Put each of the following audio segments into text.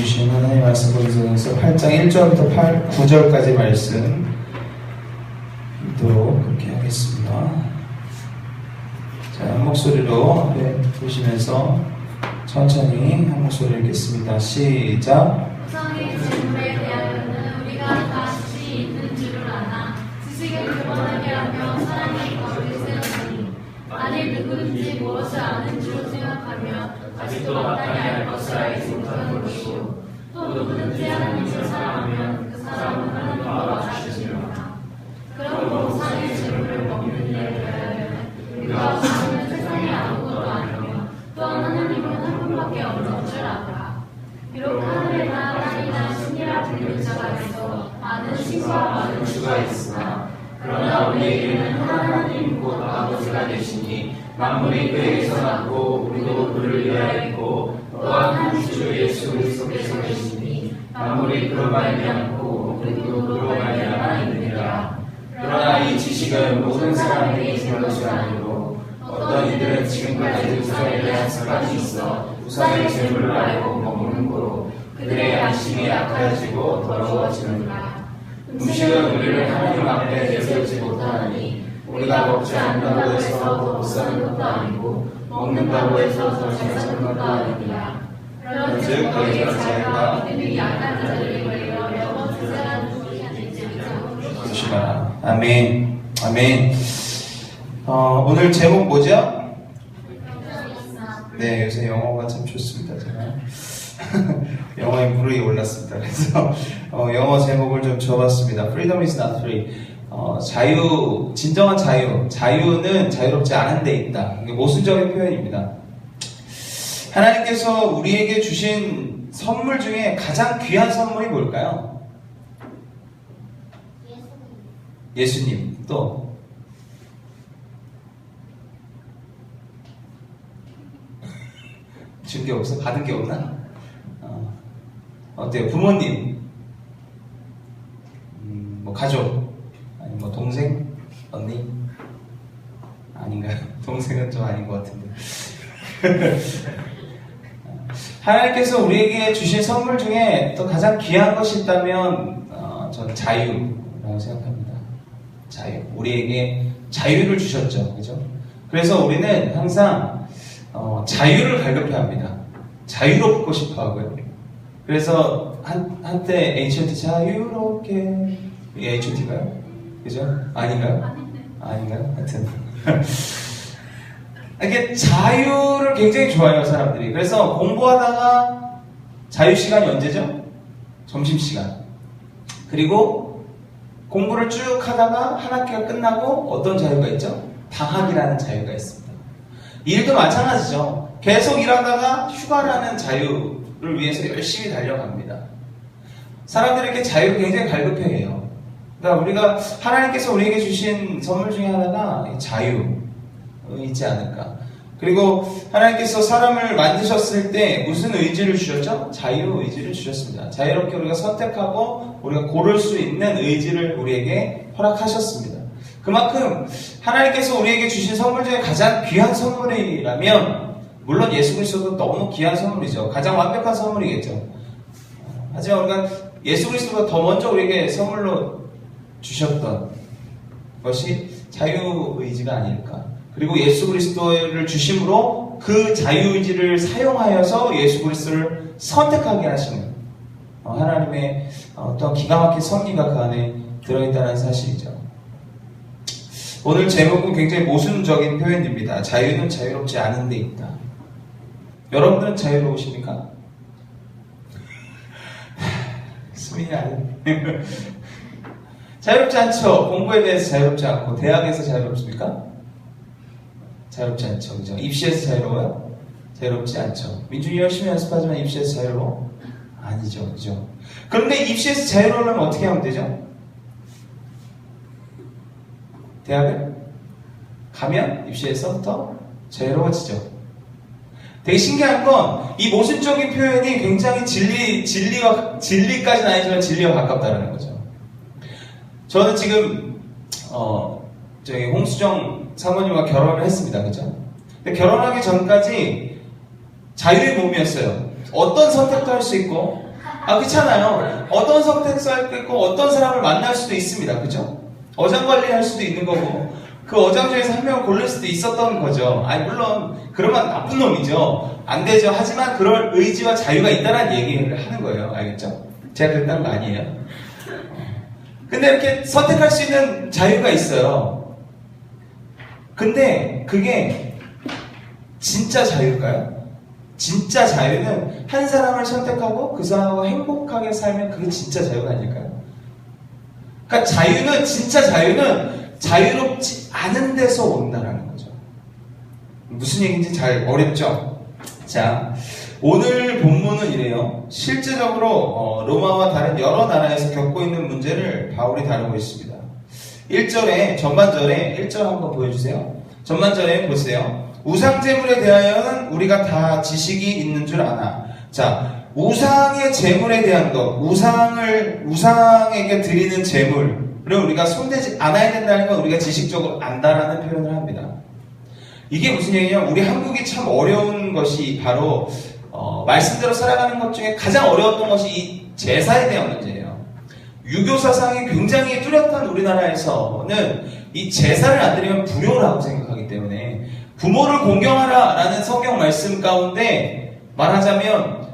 주신 하나님의 말씀 고린도전서 8장 1절부터 9절까지 말씀 읽도록 그렇게 하겠습니다. 자, 한 목소리로 앞에 보시면서 천천히 한 목소리 읽겠습니다. 시작. 우상의 제물에 대하여는 우리가 다시 있는 줄을 아나 지식을 교만하게 하며 사랑의 법을 세우니 만일 누구든지 무엇을 아는 줄 생각하며 아직도 마땅히 알 것을 알지 못하는 것이요 또 누구든지 하나님을 사랑하면 그 사람은 하나님과 같으시리라. 그러므로 우상의 제물을 먹는 일에 대하여는 우리가 우상은 세상에 아무것도 아니며 또한 하나님은 한 분밖에 없는 줄 알아. 비록 하늘에나 땅이나 신이라 불리는 자가 있어 많은 신과 많은 주가 있으나 그러나 우리에게는 하나님 곧 아버지가 되시니 만물이 그에게서 났고 우리도 그를 위하여 있고 또한 한 주 예수 그리스도께서 계시니 만물이 그로 말미암고 우리도 그로 말미암아 있느니라. 그러나 이 지식은 모든 사람에게 있는 것이 아니고 어떤 이들은 지금까지 우상에 대한 습관이 있어 우상의 제물을 알고 먹는 거로 그들의 양심이 약해지고 더러워지느니라. 음식은 우리를 하나님 앞에 내세우지 못하니 우리가 먹지 않는다고 해서 더 못사는 것도 아니고 먹는다고 해서 더 잘 사는 것도 아니니라. 그런즉 너희의 자유가 믿음이 약한 자들에게 걸려 영원 세상을 누리지 않을지어다. 보시라. 아멘. 아멘. 오늘 제목 뭐죠? 네, 요새 영어가 참 좋습니다. 제가 영어에 무르익어 올랐습니다. 그래서 영어 제목을 좀 줘봤습니다. Freedom is not free. 자유, 진정한 자유. 자유는 자유롭지 않은 데 있다. 이게 모순적인 표현입니다. 하나님께서 우리에게 주신 선물 중에 가장 귀한 선물이 뭘까요? 예수님. 또 준 게 없어? 받은 게 없나? 어때요? 부모님, 뭐 가족, 아니 뭐 동생, 언니, 아닌가요? 동생은 좀 아닌 것 같은데. 하나님께서 우리에게 주신 선물 중에 또 가장 귀한 것이 있다면 저는 자유라고 생각합니다. 자유. 우리에게 자유를 주셨죠, 그죠? 그래서 우리는 항상 자유를 갈급해합니다. 자유롭고 싶어하고요. 그래서 한때 H.O.T 자유롭게 이게 H.O.T가요? 그죠? 아닌가요? 아닌가요? 하여튼 이게 자유를 굉장히 좋아해요, 사람들이. 그래서 공부하다가 자유 시간이 언제죠? 점심시간. 그리고 공부를 쭉 하다가 한 학기가 끝나고 어떤 자유가 있죠? 방학이라는 자유가 있습니다. 일도 마찬가지죠. 계속 일하다가 휴가라는 자유를 위해서 열심히 달려갑니다. 사람들에게 자유를 굉장히 갈급해해요. 그러니까 우리가 하나님께서 우리에게 주신 선물 중에 하나가 자유이지 않을까. 그리고 하나님께서 사람을 만드셨을 때 무슨 의지를 주셨죠? 자유 의지를 주셨습니다. 자유롭게 우리가 선택하고 우리가 고를 수 있는 의지를 우리에게 허락하셨습니다. 그만큼 하나님께서 우리에게 주신 선물 중에 가장 귀한 선물이라면 물론 예수 그리스도도 너무 귀한 선물이죠. 가장 완벽한 선물이겠죠. 하지만 우리가 예수 그리스도가 더 먼저 우리에게 선물로 주셨던 것이 자유의지가 아닐까. 그리고 예수 그리스도를 주심으로 그 자유의지를 사용하여서 예수 그리스도를 선택하게 하시는 하나님의 어떤 기가 막힌 섭리가 그 안에 들어있다는 사실이죠. 오늘 제목은 굉장히 모순적인 표현입니다. 자유는 자유롭지 않은 데 있다. 여러분들은 자유로우십니까? 수민이 아닌. 자유롭지 않죠. 공부에 대해서 자유롭지 않고 대학에서 자유롭습니까? 자유롭지 않죠. 그죠? 입시에서 자유로워요? 자유롭지 않죠. 민준이 열심히 연습하지만 입시에서 자유로워? 아니죠. 그죠? 그런데 입시에서 자유로우려면 어떻게 하면 되죠? 대학을 가면 입시에서부터 자유로워지죠. 되게 신기한 건 이 모순적인 표현이 굉장히 진리까지는 아니지만 진리와 가깝다는 거죠. 저는 지금 저희 홍수정 사모님과 결혼을 했습니다. 그죠? 근데 결혼하기 전까지 자유의 몸이었어요. 어떤 선택도 할 수 있고 그렇잖아요. 어떤 선택도 할 수 있고 어떤 사람을 만날 수도 있습니다. 그죠? 어장관리할 수도 있는 거고 그 어장 중에서 한 명을 고를 수도 있었던 거죠. 물론 그러면 나쁜 놈이죠. 안 되죠. 하지만 그럴 의지와 자유가 있다는 얘기를 하는 거예요. 알겠죠? 제가 그랬다는 거 아니에요. 근데 이렇게 선택할 수 있는 자유가 있어요. 근데 그게 진짜 자유일까요? 진짜 자유는 한 사람을 선택하고 그 사람과 행복하게 살면 그게 진짜 자유가 아닐까요? 그러니까 자유는, 진짜 자유는 자유롭지 않은 데서 온다라는 거죠. 무슨 얘기인지 잘 어렵죠? 자, 오늘 본문은 이래요. 실제적으로 로마와 다른 여러 나라에서 겪고 있는 문제를 바울이 다루고 있습니다. 1절에, 전반절에 1절 한번 보여주세요. 전반절에 보세요. 우상제물에 대하여는 우리가 다 지식이 있는 줄 아나. 자, 우상의 제물에 대한 것, 우상에게 드리는 제물을 우리가 손대지 않아야 된다는 건 우리가 지식적으로 안다라는 표현을 합니다. 이게 무슨 얘기냐면 우리 한국이 참 어려운 것이 바로 말씀대로 살아가는 것 중에 가장 어려웠던 것이 이 제사에 대한 문제예요. 유교 사상이 굉장히 뚜렷한 우리나라에서는 이 제사를 안 드리면 불효라고 생각하기 때문에 부모를 공경하라라는 성경 말씀 가운데 말하자면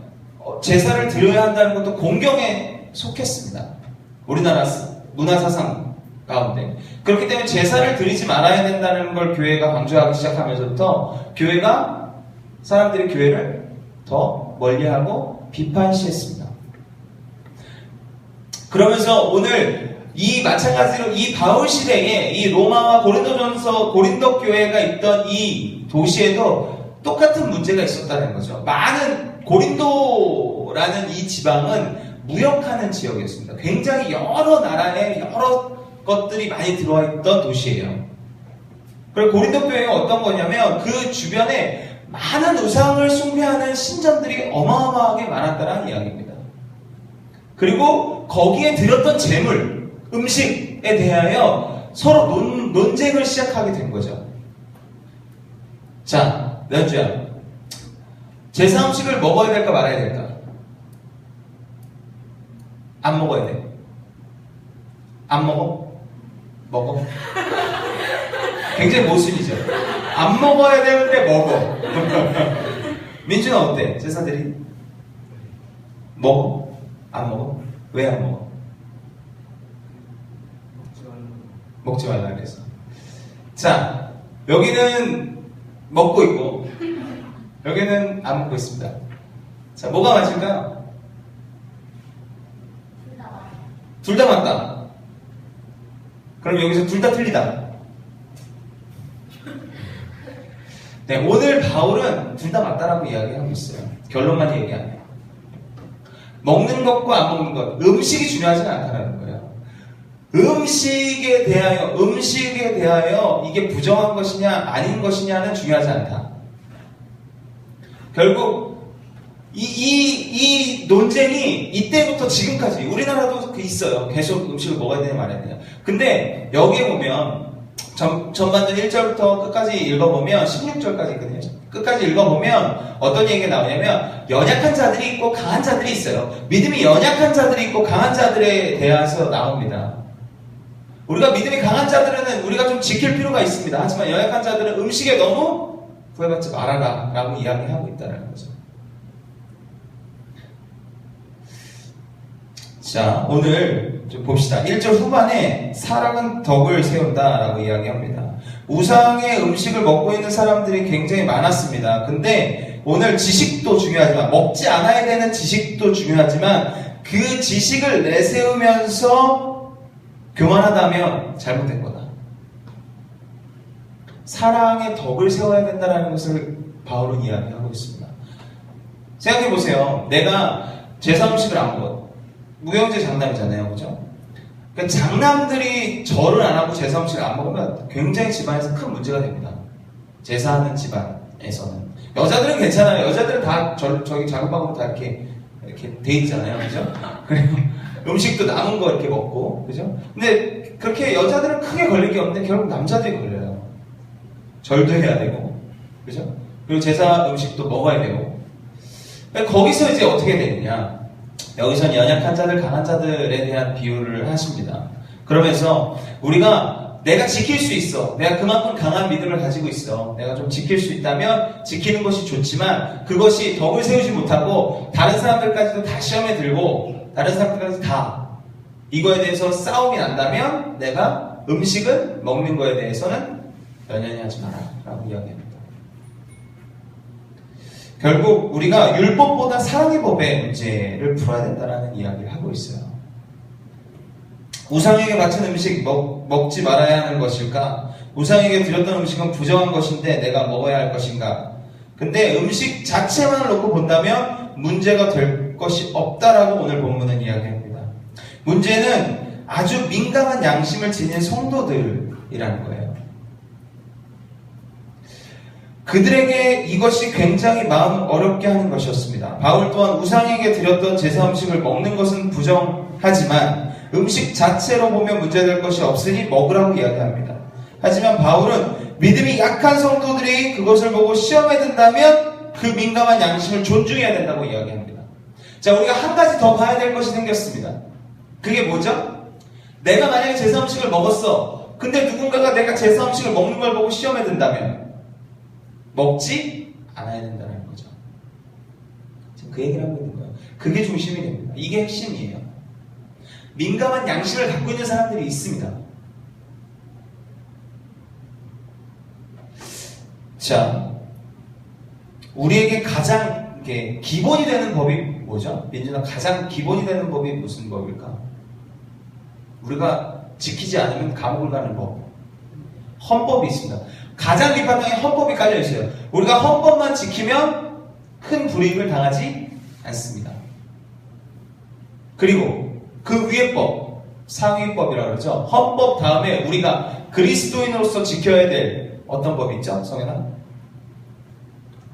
제사를 드려야 한다는 것도 공경에 속했습니다. 우리나라 문화사상 가운데. 그렇기 때문에 제사를 드리지 말아야 된다는 걸 교회가 강조하기 시작하면서부터 교회가 사람들이 교회를 더 멀리하고 비판시했습니다. 그러면서 오늘 마찬가지로 이 바울 시대에 이 로마와 고린도 교회가 있던 이 도시에도 똑같은 문제가 있었다는 거죠. 많은 고린도라는 이 지방은 무역하는 지역이었습니다. 굉장히 여러 나라에 여러 것들이 많이 들어와 있던 도시예요. 그리고 고린도 교회가 어떤 거냐면 그 주변에 많은 우상을 숭배하는 신전들이 어마어마하게 많았다는 이야기입니다. 그리고 거기에 드렸던 재물, 음식에 대하여 서로 논쟁을 시작하게 된 거죠. 자, 몇 주야? 제사 음식을 먹어야 될까 말아야 될까? 안 먹어야 돼. 안 먹어? 먹어. 굉장히 모순이죠. 안 먹어야 되는데 먹어. 민준은 어때? 제사들이? 먹어? 안 먹어? 왜 안 먹어? 먹지 말라 그래서. 자, 여기는 먹고 있고 여기는 안 먹고 있습니다. 자, 뭐가 맞을까요? 둘 다 맞다. 그럼 여기서 둘 다 틀리다. 네, 오늘 바울은 둘 다 맞다라고 이야기하고 있어요. 결론만 얘기하네요. 먹는 것과 안 먹는 것, 음식이 중요하지는 않다는 거예요. 음식에 대하여 이게 부정한 것이냐 아닌 것이냐는 중요하지 않다. 결국 이 논쟁이 이때부터 지금까지 우리나라도 있어요. 계속 음식을 먹어야 되냐 말아야 되냐. 근데 여기에 보면 전반전 1절부터 끝까지 읽어보면 16절까지 있거든요. 끝까지 읽어보면 어떤 얘기가 나오냐면 연약한 자들이 있고 강한 자들이 있어요. 믿음이 연약한 자들이 있고 강한 자들에 대해서 나옵니다. 우리가 믿음이 강한 자들은 우리가 좀 지킬 필요가 있습니다. 하지만 연약한 자들은 음식에 너무 구애받지 말아라 라고 이야기하고 있다는 거죠. 자, 오늘 좀 봅시다. 1절 후반에 사랑은 덕을 세운다 라고 이야기합니다. 우상의 음식을 먹고 있는 사람들이 굉장히 많았습니다. 근데 오늘 지식도 중요하지만 먹지 않아야 되는 지식도 중요하지만 그 지식을 내세우면서 교만하다면 잘못된 거다. 사랑의 덕을 세워야 된다는 것을 바울은 이야기하고 있습니다. 생각해보세요. 내가 제사 음식을 안 먹어. 무형제 장남이잖아요. 그죠? 그러니까 장남들이 절을 안 하고 제사 음식을 안 먹으면 굉장히 집안에서 큰 문제가 됩니다. 제사하는 집안에서는. 여자들은 괜찮아요. 여자들은 다 저기 작은 방으로 다 이렇게 돼 있잖아요. 그죠? 그리고 음식도 남은 거 이렇게 먹고. 그죠? 근데 그렇게 여자들은 크게 걸릴 게 없는데 결국 남자들이 걸려요. 절도 해야 되고. 그죠? 그리고 제사 음식도 먹어야 되고. 거기서 이제 어떻게 되느냐. 여기선 연약한 자들, 강한 자들에 대한 비유를 하십니다. 그러면서 우리가 내가 지킬 수 있어. 내가 그만큼 강한 믿음을 가지고 있어. 내가 좀 지킬 수 있다면 지키는 것이 좋지만 그것이 덕을 세우지 못하고 다른 사람들까지도 다 시험에 들고 다른 사람들까지 다 이거에 대해서 싸움이 난다면 내가 음식을 먹는 거에 대해서는 연연히 하지 마라 라고 이야기합니다. 결국 우리가 율법보다 사랑의 법의 문제를 풀어야 된다는 이야기를 하고 있어요. 우상에게 바친 음식 먹지 말아야 하는 것일까? 우상에게 드렸던 음식은 부정한 것인데 내가 먹어야 할 것인가? 근데 음식 자체만을 놓고 본다면 문제가 될 것이 없다라고 오늘 본문은 이야기합니다. 문제는 아주 민감한 양심을 지닌 성도들이라는 거예요. 그들에게 이것이 굉장히 마음 어렵게 하는 것이었습니다. 바울 또한 우상에게 드렸던 제사 음식을 먹는 것은 부정하지만 음식 자체로 보면 문제될 것이 없으니 먹으라고 이야기합니다. 하지만 바울은 믿음이 약한 성도들이 그것을 보고 시험에 든다면 그 민감한 양심을 존중해야 된다고 이야기합니다. 자, 우리가 한 가지 더 봐야 될 것이 생겼습니다. 그게 뭐죠? 내가 만약에 제사 음식을 먹었어. 근데 누군가가 내가 제사 음식을 먹는 걸 보고 시험에 든다면 먹지 않아야 된다는 거죠. 지금 그 얘기를 하고 있는 거예요. 그게 중심이 됩니다. 이게 핵심이에요. 민감한 양심을 갖고 있는 사람들이 있습니다. 자, 우리에게 가장 기본이 되는 법이 뭐죠? 민준아, 가장 기본이 되는 법이 무슨 법일까? 우리가 지키지 않으면 감옥을 가는 법. 헌법이 있습니다. 가장 밑바탕에 헌법이 깔려 있어요. 우리가 헌법만 지키면 큰 불이익을 당하지 않습니다. 그리고 그 위의 법, 상위법이라고 그러죠. 헌법 다음에 우리가 그리스도인으로서 지켜야 될 어떤 법이 있죠? 성현아?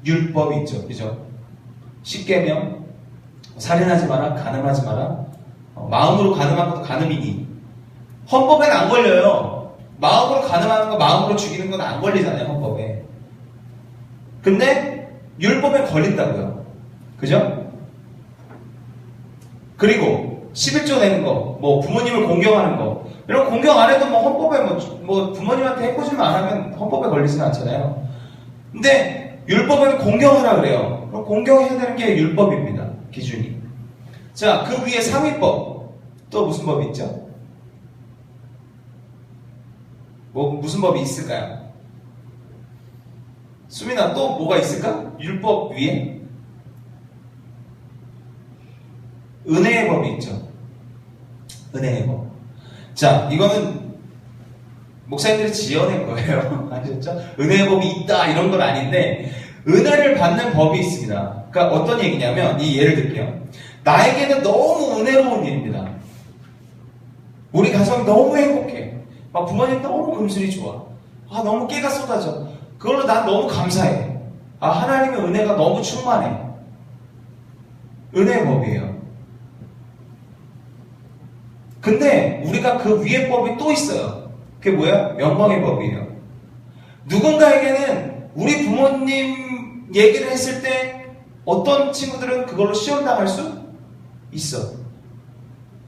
율법이 있죠. 그죠? 십계명, 살인하지 마라, 간음하지 마라, 마음으로 간음한 것도 간음이니. 헌법에는 안 걸려요. 마음으로 간음하는 거, 마음으로 죽이는 건 안 걸리잖아요, 헌법에. 근데 율법에 걸린다고요. 그죠? 그리고 11조 내는 거, 뭐 부모님을 공경하는 거, 이런 공경 안 해도 뭐 헌법에 뭐 부모님한테 해코지만 안 하면 헌법에 걸리지는 않잖아요. 근데 율법에는 공경하라 그래요. 그럼 공경해야 되는 게 율법입니다. 기준이. 자, 그 위에 상위법. 또 무슨 법이 있죠? 무슨 법이 있을까요? 수민아, 또 뭐가 있을까? 율법 위에? 은혜의 법이 있죠. 은혜의 법. 자, 이거는 목사님들이 지어낸 거예요. 아셨죠? 은혜의 법이 있다, 이런 건 아닌데, 은혜를 받는 법이 있습니다. 그러니까 어떤 얘기냐면, 이 예를 들게요. 나에게는 너무 은혜로운 일입니다. 우리 가정이 너무 행복해. 막 부모님 너무 금슬이 좋아. 아, 너무 깨가 쏟아져. 그걸로 난 너무 감사해. 아, 하나님의 은혜가 너무 충만해. 은혜의 법이에요. 근데 우리가 그 위의 법이 또 있어요. 그게 뭐야? 영광의 법이에요. 누군가에게는 우리 부모님 얘기를 했을 때 어떤 친구들은 그걸로 시험당할 수 있어.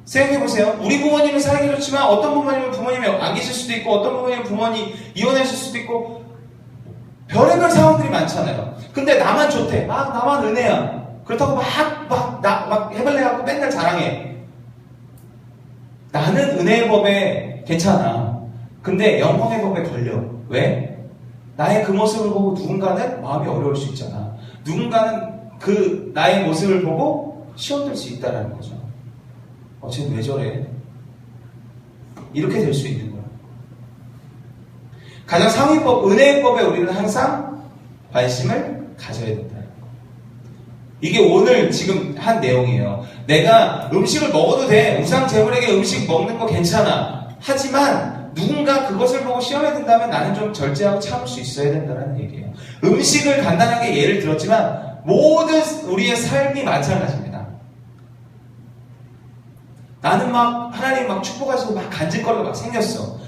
생각해보세요. 우리 부모님은 사랑이 좋지만 어떤 부모님은 부모님이 안 계실 수도 있고 어떤 부모님은 부모님 이혼하실 수도 있고 별의별 상황들이 많잖아요. 근데 나만 좋대. 나만 은혜야. 그렇다고 막 해발레갖고 맨날 자랑해. 나는 은혜의 법에 괜찮아. 근데 영광의 법에 걸려. 왜? 나의 그 모습을 보고 누군가는 마음이 어려울 수 있잖아. 누군가는 그 나의 모습을 보고 시험될 수 있다는 거죠. 쟤는 왜 저래? 이렇게 될 수 있는 거야. 가장 상위법, 은혜의 법에 우리는 항상 관심을 가져야 된다. 이게 오늘 지금 한 내용이에요. 내가 음식을 먹어도 돼. 우상 제물에게 음식 먹는 거 괜찮아. 하지만 누군가 그것을 보고 시험에 든다면 나는 좀 절제하고 참을 수 있어야 된다는 얘기예요. 음식을 간단하게 예를 들었지만 모든 우리의 삶이 마찬가지입니다. 나는 하나님 축복하시고 간질거리가 막 생겼어.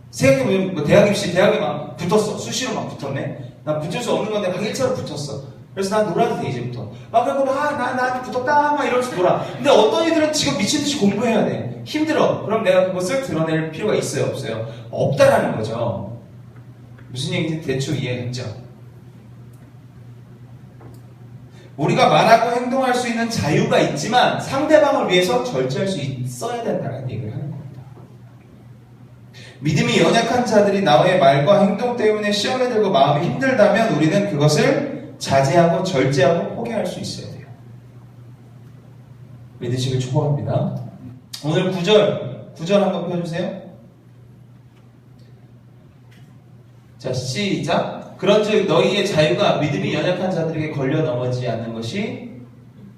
생각해보면 대학 입시, 대학에 붙었어. 수시로 붙었네. 나 붙을 수 없는 건데 막 1차로 붙었어. 그래서 난 놀아도 돼, 이제부터. 그리고 나한테 붙었다, 이러면서 놀아. 근데 어떤 이들은 지금 미친듯이 공부해야 돼. 힘들어. 그럼 내가 그것을 드러낼 필요가 있어요, 없어요? 없다라는 거죠. 무슨 얘기인지 대충 이해했죠? 우리가 말하고 행동할 수 있는 자유가 있지만 상대방을 위해서 절제할 수 있어야 된다는 얘기를 하는 겁니다. 믿음이 연약한 자들이 나의 말과 행동 때문에 시험에 들고 마음이 힘들다면 우리는 그것을 자제하고 절제하고 포기할 수 있어야 돼요. 믿으시길 축복합니다. 오늘 9절 한번 펴주세요. 자, 시작. 그런즉 너희의 자유가 믿음이 연약한 자들에게 걸려 넘어지지 않는 것이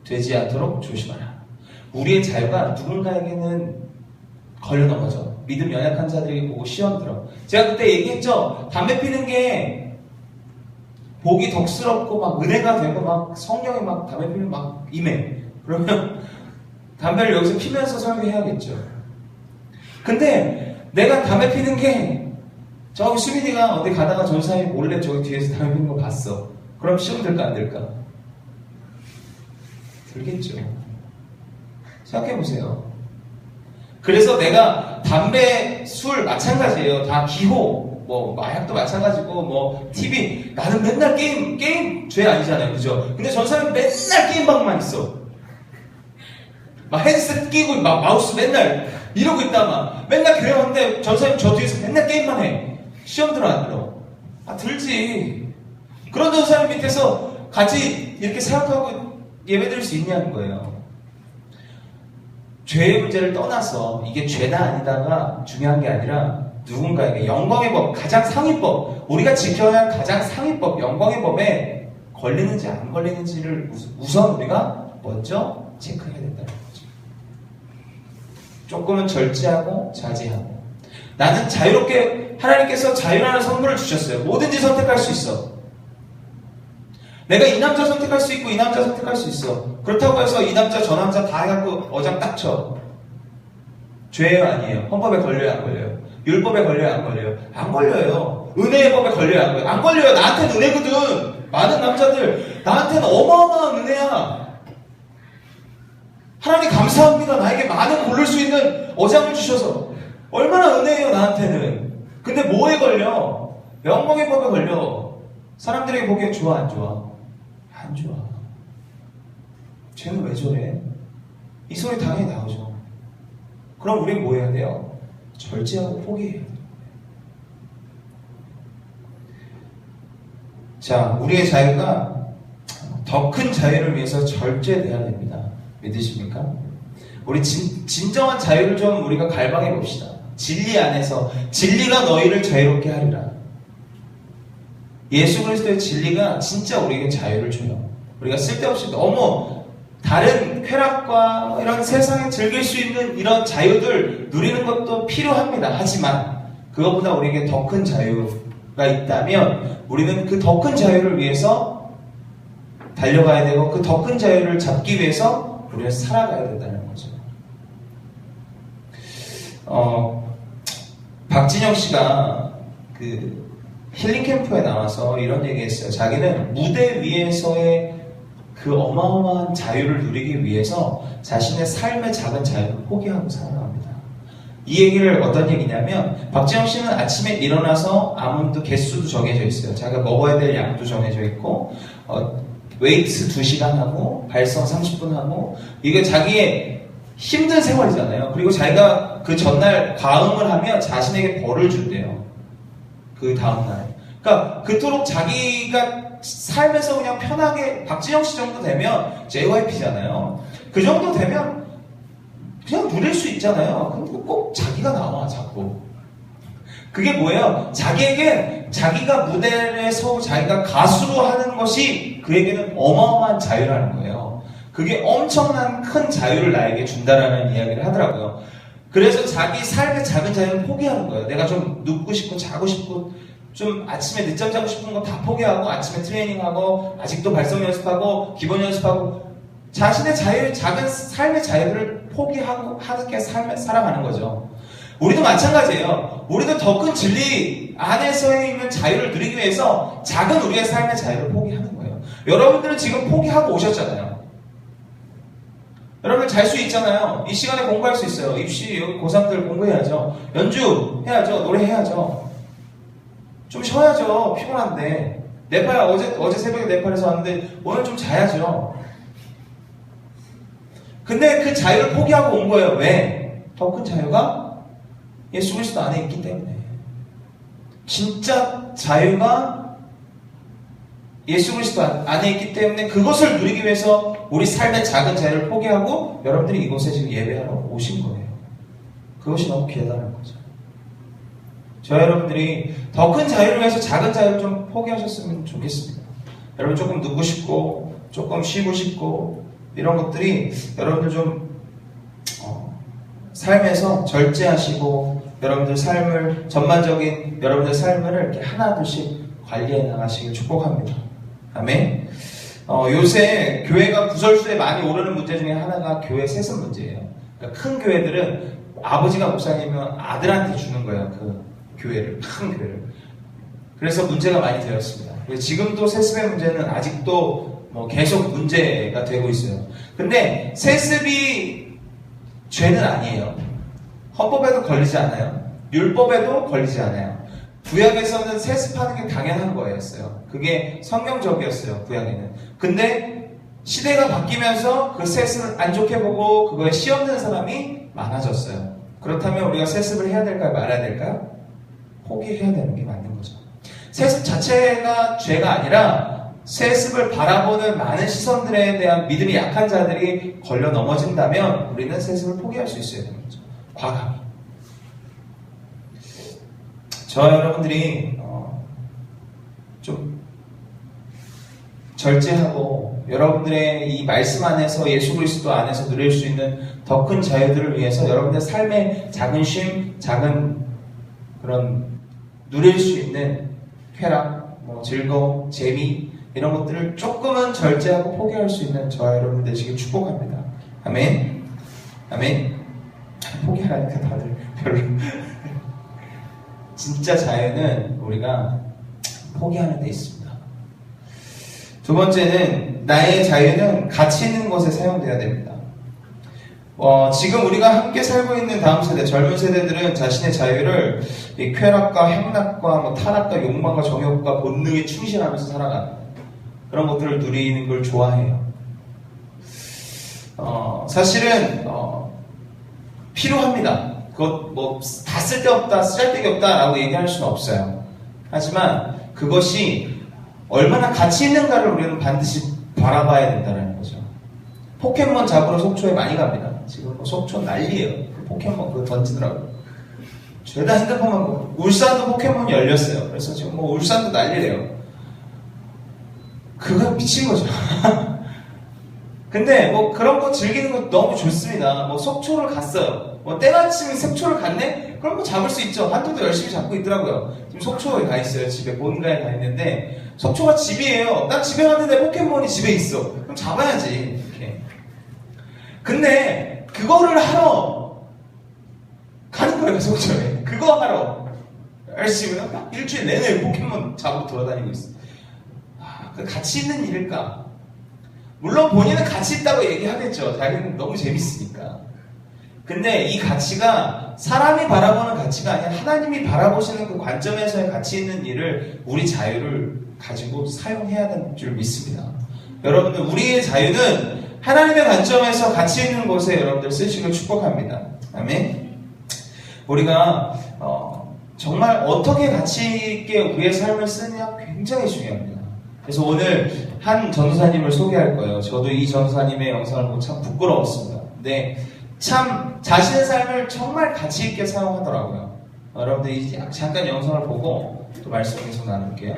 되지 않도록 조심하라. 우리의 자유가 누군가에게는 걸려 넘어져. 믿음 연약한 자들에게 보고 시험 들어. 제가 그때 얘기했죠. 담배 피는 게 보기 덕스럽고 막 은혜가 되고 막 성령이 막 담배 피면 막 임해. 그러면 담배를 여기서 피면서 설교해야겠죠. 근데 내가 담배 피는 게 저기 수민이가 어디 가다가 전사님이 몰래 저기 뒤에서 담배 피는 거 봤어. 그럼 시험 들까 안 들까? 들겠죠. 생각해보세요. 그래서 내가 담배, 술 마찬가지예요. 다 기호, 뭐 마약도 마찬가지고 뭐 TV. 나는 맨날 게임 죄 아니잖아요. 그죠? 근데 전사님은 맨날 게임방만 있어. 막 헤드셋 끼고 막 마우스 맨날 이러고 있다 막 맨날 교회 왔는데 전사님 저 뒤에서 맨날 게임만 해. 시험 들어 안 들어? 들지. 그런 전사님 밑에서 같이 이렇게 생각하고 예배 드릴 수 있냐는 거예요. 죄의 문제를 떠나서 이게 죄다 아니다가 중요한 게 아니라 누군가에게 영광의 법, 가장 상위법, 우리가 지켜야 할 가장 상위법, 영광의 법에 걸리는지 안 걸리는지를 우선 우리가 먼저 체크해야 된다는 거죠. 조금은 절제하고 자제하고. 나는 자유롭게, 하나님께서 자유라는 선물을 주셨어요. 뭐든지 선택할 수 있어. 내가 이 남자 선택할 수 있고 이 남자 선택할 수 있어. 그렇다고 해서 이 남자 저 남자 다 해갖고 어장 딱 쳐. 죄예요 아니에요? 헌법에 걸려요 안 걸려요? 율법에 걸려요 안 걸려요? 안 걸려요. 은혜의 법에 걸려요 안 걸려요? 안 걸려요. 나한테는 은혜거든. 많은 남자들 나한테는 어마어마한 은혜야. 하나님 감사합니다. 나에게 많은 고를 수 있는 어장을 주셔서. 얼마나 은혜예요 나한테는. 근데 뭐에 걸려? 영광의 법에 걸려. 사람들에게 보기엔 좋아 안 좋아? 안 좋아. 쟤는 왜 저래? 이 소리 당연히 나오죠. 그럼 우린 뭐 해야 돼요? 절제하고 포기해야 돼요. 자, 우리의 자유가 더 큰 자유를 위해서 절제돼야 됩니다. 믿으십니까? 우리 진정한 자유를 좀 우리가 갈망해 봅시다. 진리 안에서 진리가 너희를 자유롭게 하리라. 예수 그리스도의 진리가 진짜 우리에게 자유를 줘요. 우리가 쓸데없이 너무 다른 쾌락과 이런 세상에 즐길 수 있는 이런 자유들 누리는 것도 필요합니다. 하지만 그것보다 우리에게 더 큰 자유가 있다면 우리는 그 더 큰 자유를 위해서 달려가야 되고 그 더 큰 자유를 잡기 위해서 우리는 살아가야 된다는 거죠. 박진영 씨가 그 힐링 캠프에 나와서 이런 얘기했어요. 자기는 무대 위에서의 그 어마어마한 자유를 누리기 위해서 자신의 삶의 작은 자유를 포기하고 살아갑니다. 이 얘기를 어떤 얘기냐면 박진영 씨는 아침에 일어나서 아몬드 개수도 정해져 있어요. 자기가 먹어야 될 양도 정해져 있고 웨이트 2시간 하고 발성 30분 하고 이게 자기의 힘든 생활이잖아요. 그리고 자기가 그 전날 과음을 하면 자신에게 벌을 준대요. 그 다음날. 그러니까 그토록 자기가 삶에서 그냥 편하게 박진영 씨 정도 되면 JYP잖아요. 그 정도 되면 그냥 누릴 수 있잖아요. 근데 꼭 자기가 나와 자꾸. 그게 뭐예요? 자기에게 자기가 무대에 서고 자기가 가수로 하는 것이 그에게는 어마어마한 자유라는 거예요. 그게 엄청난 큰 자유를 나에게 준다라는 이야기를 하더라고요. 그래서 자기 삶의 작은 자유를 포기하는 거예요. 내가 좀 눕고 싶고 자고 싶고 좀 아침에 늦잠 자고 싶은 거 다 포기하고 아침에 트레이닝하고 아직도 발성 연습하고 기본 연습하고 자신의 자유, 작은 삶의 자유를 포기하고 하게 살아가는 거죠. 우리도 마찬가지예요. 우리도 더 큰 진리 안에서 있는 자유를 누리기 위해서 작은 우리의 삶의 자유를 포기하는 거예요. 여러분들은 지금 포기하고 오셨잖아요. 여러분들 잘 수 있잖아요. 이 시간에 공부할 수 있어요. 입시, 여기 고3들 공부해야죠. 연주 해야죠. 노래 해야죠. 좀 쉬어야죠. 피곤한데. 네팔, 어제 새벽에 네팔에서 왔는데 오늘 좀 자야죠. 근데 그 자유를 포기하고 온 거예요. 왜? 더 큰 자유가 예수 그리스도 안에 있기 때문에. 진짜 자유가 예수 그리스도 안에 있기 때문에 그것을 누리기 위해서 우리 삶의 작은 자유를 포기하고 여러분들이 이곳에 지금 예배하러 오신 거예요. 그것이 너무 귀하다는 거죠. 저 여러분들이 더 큰 자유를 위해서 작은 자유를 좀 포기하셨으면 좋겠습니다. 여러분 조금 눕고 싶고 조금 쉬고 싶고 이런 것들이 여러분들 좀 삶에서 절제하시고 여러분들 삶을 전반적인 여러분들 삶을 이렇게 하나둘씩 관리해 나가시길 축복합니다. 아멘. 요새 교회가 구설수에 많이 오르는 문제 중에 하나가 교회 세습 문제예요. 그러니까 큰 교회들은 아버지가 목사님이면 아들한테 주는 거예요. 그 교회를, 큰 교회를. 그래서 문제가 많이 되었습니다. 지금도 세습의 문제는 아직도 계속 문제가 되고 있어요. 근데 세습이 죄는 아니에요. 헌법에도 걸리지 않아요. 율법에도 걸리지 않아요. 구약에서는 세습하는 게 당연한 거였어요. 그게 성경적이었어요. 구약에는. 근데 시대가 바뀌면서 그 세습을 안 좋게 보고 그거에 씨 없는 사람이 많아졌어요. 그렇다면 우리가 세습을 해야 될까요? 말아야 될까요? 포기해야 되는 게 맞는 거죠. 세습 자체가 죄가 아니라 세습을 바라보는 많은 시선들에 대한 믿음이 약한 자들이 걸려 넘어진다면 우리는 세습을 포기할 수 있어야 되는 거죠. 과감히. 저 여러분들이 좀 절제하고 여러분들의 이 말씀 안에서 예수 그리스도 안에서 누릴 수 있는 더 큰 자유들을 위해서 여러분들의 삶의 작은 쉼, 작은 그런 누릴 수 있는 쾌락, 즐거움, 재미 이런 것들을 조금은 절제하고 포기할 수 있는 저와 여러분 되시길 축복합니다. 아멘. 아멘. 포기하니까 다들 별로. 진짜 자유는 우리가 포기하는 데 있습니다. 두 번째는 나의 자유는 가치 있는 것에 사용되어야 됩니다. 지금 우리가 함께 살고 있는 다음 세대, 젊은 세대들은 자신의 자유를 이 쾌락과 행락과 타락과 욕망과 정욕과 본능에 충실하면서 살아가는 그런 것들을 누리는 걸 좋아해요. 사실은 필요합니다. 그것 다 쓸데없다, 쓰잘데기 없다라고 얘기할 수는 없어요. 하지만 그것이 얼마나 가치 있는가를 우리는 반드시 바라봐야 된다는 거죠. 포켓몬 잡으러 속초에 많이 갑니다. 지금 속초 난리예요. 포켓몬 그거 던지더라고요. 죄다 핸드폰만 보고. 울산도 포켓몬이 열렸어요. 그래서 지금 울산도 난리래요. 그거 미친 거죠. 근데 그런 거 즐기는 거 너무 좋습니다. 속초를 갔어요. 때마침 속초를 갔네? 그럼 잡을 수 있죠. 한도도 열심히 잡고 있더라고요. 지금 속초에 가 있어요. 집에 본가에 가 있는데 속초가 집이에요. 난 집에 갔는데 포켓몬이 집에 있어. 그럼 잡아야지. 이렇게. 근데 그거를 하러 가는 거예요. 속초에. 그거 하러 열심히 일주일 내내 포켓몬 잡으러 돌아다니고 있어. 그 가치 있는 일일까? 물론 본인은 가치 있다고 얘기하겠죠. 자기는 너무 재밌으니까. 근데 이 가치가 사람이 바라보는 가치가 아니라 하나님이 바라보시는 그 관점에서의 가치 있는 일을 우리 자유를 가지고 사용해야 되는 줄 믿습니다. 여러분들 우리의 자유는 하나님의 관점에서 가치 있는 곳에 여러분들 쓰시길 축복합니다. 아멘. 우리가 정말 어떻게 가치 있게 우리의 삶을 쓰느냐 굉장히 중요합니다. 그래서 오늘 한 전도사님을 소개할 거예요. 저도 이 전도사님의 영상을 보고 참 부끄러웠습니다. 근데 참 자신의 삶을 정말 가치 있게 사용하더라고요. 여러분들 잠깐 영상을 보고 또 말씀 계속 나눌게요.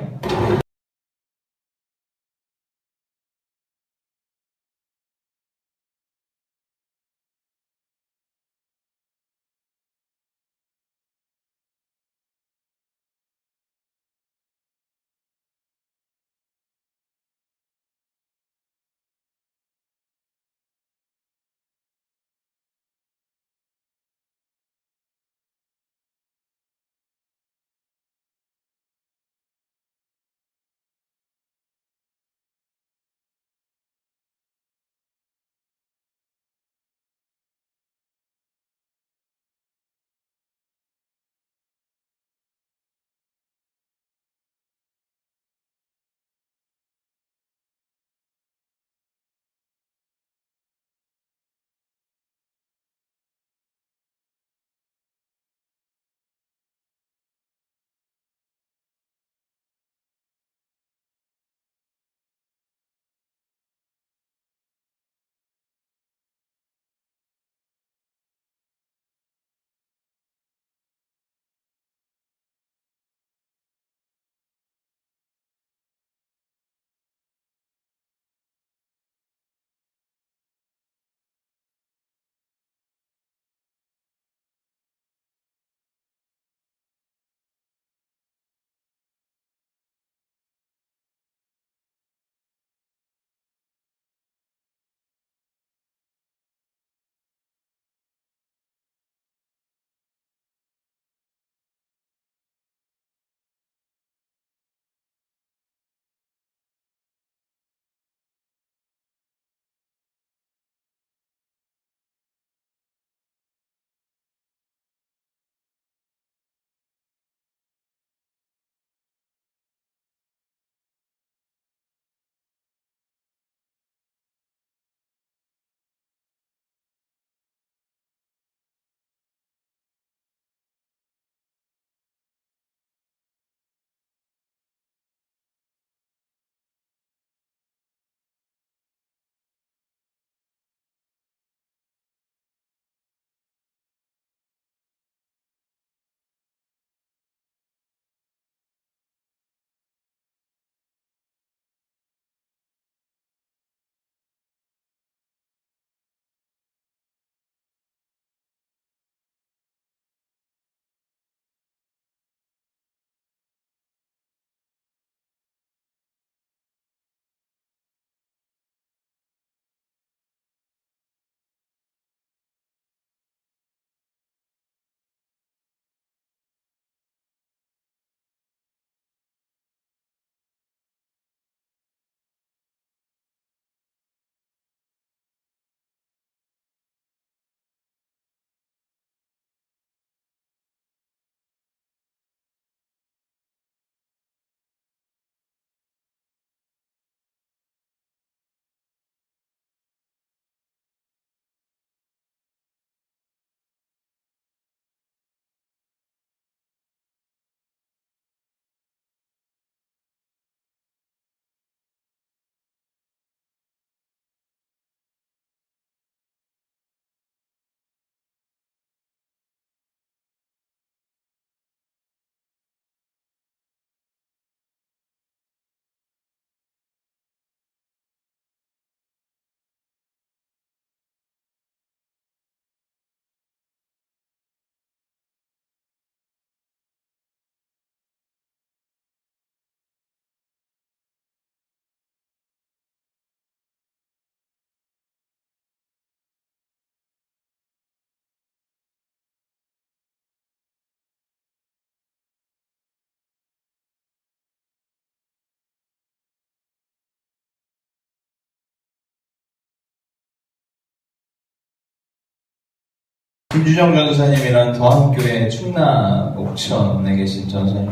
김준영 전사님이란 더한교회 충남 옥천에 계신 전사님,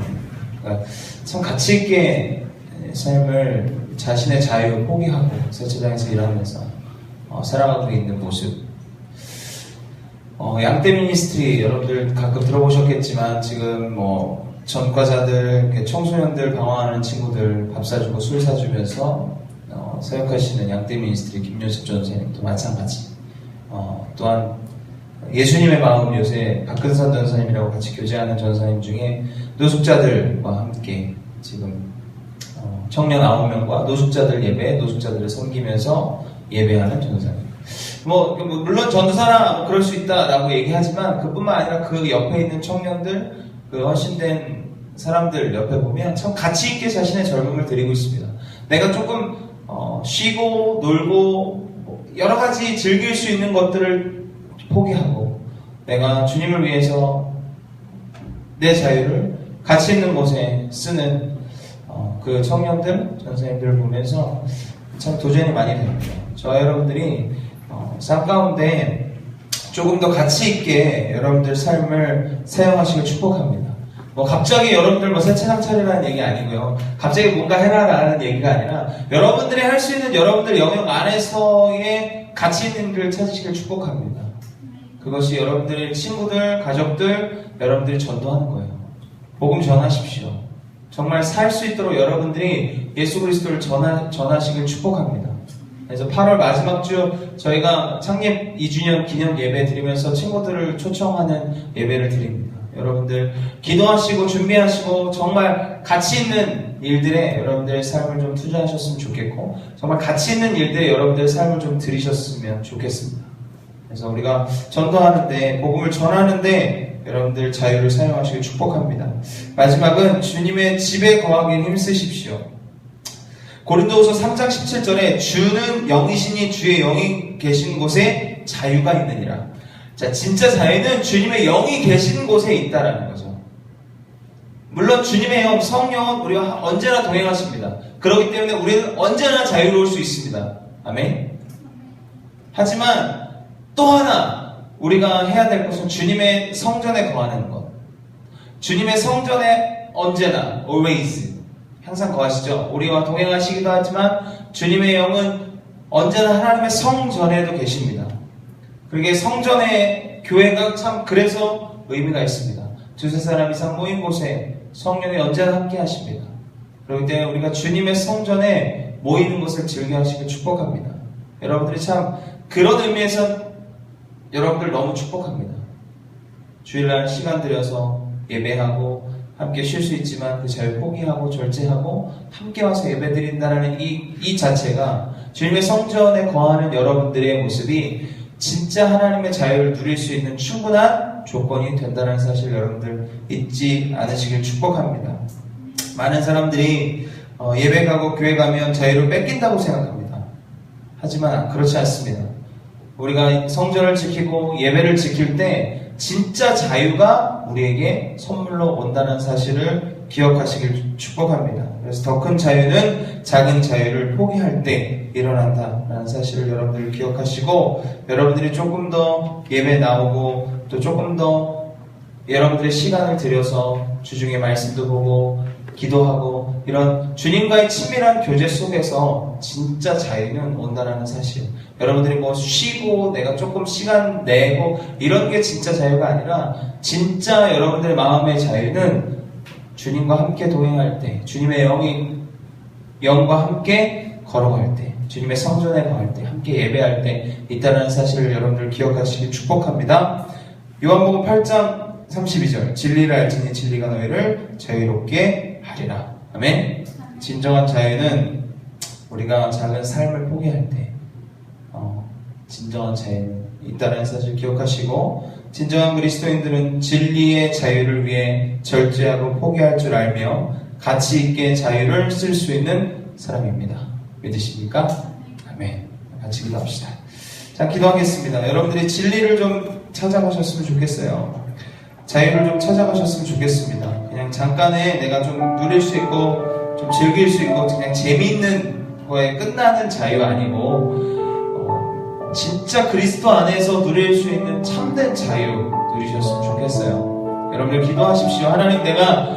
그러니까 참 가치 있게 삶을 자신의 자유 포기하고 세차장에서 일하면서 살아가고 있는 모습. 양떼 미니스트리 여러분들 가끔 들어보셨겠지만 지금 전과자들, 청소년들 방황하는 친구들 밥 사주고 술 사주면서 사역하시는 양떼 미니스트리 김윤숙 전사님도 마찬가지. 또한 예수님의 마음 요새 박근선 전사님이라고 같이 교제하는 전사님 중에 노숙자들과 함께 지금 청년 9명과 노숙자들 예배, 노숙자들을 섬기면서 예배하는 전사님. 물론 전도사나 그럴 수 있다라고 얘기하지만 그뿐만 아니라 그 옆에 있는 청년들, 그 헌신된 사람들 옆에 보면 참 가치 있게 자신의 젊음을 드리고 있습니다. 내가 조금 쉬고 놀고 여러 가지 즐길 수 있는 것들을 포기하고 내가 주님을 위해서 내 자유를 가치 있는 곳에 쓰는 그 청년들, 전사님들을 보면서 참 도전이 많이 됩니다. 저와 여러분들이 삶 가운데 조금 더 가치 있게 여러분들 삶을 사용하시길 축복합니다. 갑자기 여러분들 세차장 차리라는 얘기 아니고요. 갑자기 뭔가 해라라는 얘기가 아니라 여러분들이 할 수 있는 여러분들 영역 안에서의 가치 있는 길을 찾으시길 축복합니다. 그것이 여러분들의 친구들, 가족들, 여러분들이 전도하는 거예요. 복음 전하십시오. 정말 살 수 있도록 여러분들이 예수 그리스도를 전하시길 축복합니다. 그래서 8월 마지막 주 저희가 창립 2주년 기념 예배 드리면서 친구들을 초청하는 예배를 드립니다. 여러분들 기도하시고 준비하시고 정말 가치 있는 일들에 여러분들의 삶을 좀 투자하셨으면 좋겠고 정말 가치 있는 일들에 여러분들의 삶을 좀 들이셨으면 좋겠습니다. 그래서 우리가 전도하는데 복음을 전하는데 여러분들 자유를 사용하시길 축복합니다. 마지막은 주님의 집에 거하기 힘쓰십시오. 고린도후서 3장 17절에 주는 영이시니 주의 영이 계신 곳에 자유가 있느니라. 자, 진짜 자유는 주님의 영이 계신 곳에 있다라는 거죠. 물론 주님의 영, 성령은 우리와 언제나 동행하십니다. 그렇기 때문에 우리는 언제나 자유로울 수 있습니다. 아멘. 하지만 또 하나 우리가 해야 될 것은 주님의 성전에 거하는 것. 주님의 성전에 언제나 always 항상 거하시죠. 우리와 동행하시기도 하지만 주님의 영은 언제나 하나님의 성전에도 계십니다. 그러게 성전의 교회가 참 그래서 의미가 있습니다. 두세 사람 이상 모인 곳에 성령이 언제나 함께 하십니다. 그렇기 때문에 우리가 주님의 성전에 모이는 것을 즐겨 하시길 축복합니다. 여러분들이 참 그런 의미에서 여러분들 너무 축복합니다. 주일날 시간 들여서 예배하고 함께 쉴 수 있지만 그 자유 포기하고 절제하고 함께 와서 예배드린다는 이 자체가 주님의 성전에 거하는 여러분들의 모습이 진짜 하나님의 자유를 누릴 수 있는 충분한 조건이 된다는 사실 여러분들 잊지 않으시길 축복합니다. 많은 사람들이 예배 가고 교회 가면 자유를 뺏긴다고 생각합니다. 하지만 그렇지 않습니다. 우리가 성전을 지키고 예배를 지킬 때 진짜 자유가 우리에게 선물로 온다는 사실을 기억하시길 축복합니다. 그래서 더 큰 자유는 작은 자유를 포기할 때 일어난다라는 사실을 여러분들 기억하시고 여러분들이 조금 더 예배 나오고 또 조금 더 여러분들의 시간을 들여서 주중에 말씀도 보고 기도하고 이런 주님과의 친밀한 교제 속에서 진짜 자유는 온다는 사실. 여러분들이 쉬고 내가 조금 시간 내고 이런 게 진짜 자유가 아니라 진짜 여러분들의 마음의 자유는 주님과 함께 동행할 때, 주님의 영과 함께 걸어갈 때, 주님의 성전에 거할 때, 함께 예배할 때 있다는 사실을 여러분들 기억하시기 축복합니다. 요한복음 8장 32절 진리를 알지니 진리가 너희를 자유롭게 하리라. 아멘. 진정한 자유는 우리가 작은 삶을 포기할 때 진정한 자유는 있다는 사실 기억하시고 진정한 그리스도인들은 진리의 자유를 위해 절제하고 포기할 줄 알며 가치 있게 자유를 쓸 수 있는 사람입니다. 믿으십니까? 아멘. 같이 기도합시다. 자, 기도하겠습니다. 여러분들이 진리를 좀 찾아가셨으면 좋겠어요. 자유를 좀 찾아가셨으면 좋겠습니다. 그냥 잠깐에 내가 좀 누릴 수 있고 좀 즐길 수 있고 그냥 재미있는 거에 끝나는 자유 아니고 진짜 그리스도 안에서 누릴 수 있는 참된 자유 누리셨으면 좋겠어요. 여러분들 기도하십시오. 하나님, 내가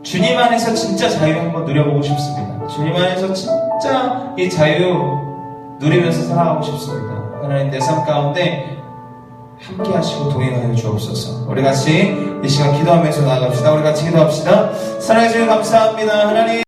주님 안에서 진짜 자유 한번 누려보고 싶습니다. 주님 안에서 진짜 이 자유 누리면서 살아가고 싶습니다. 하나님, 내 삶 가운데 함께 하시고 동행하여 주옵소서. 우리 같이 이 시간 기도하면서 나아갑시다. 우리 같이 기도합시다. 사랑해 주님 감사합니다. 하나님.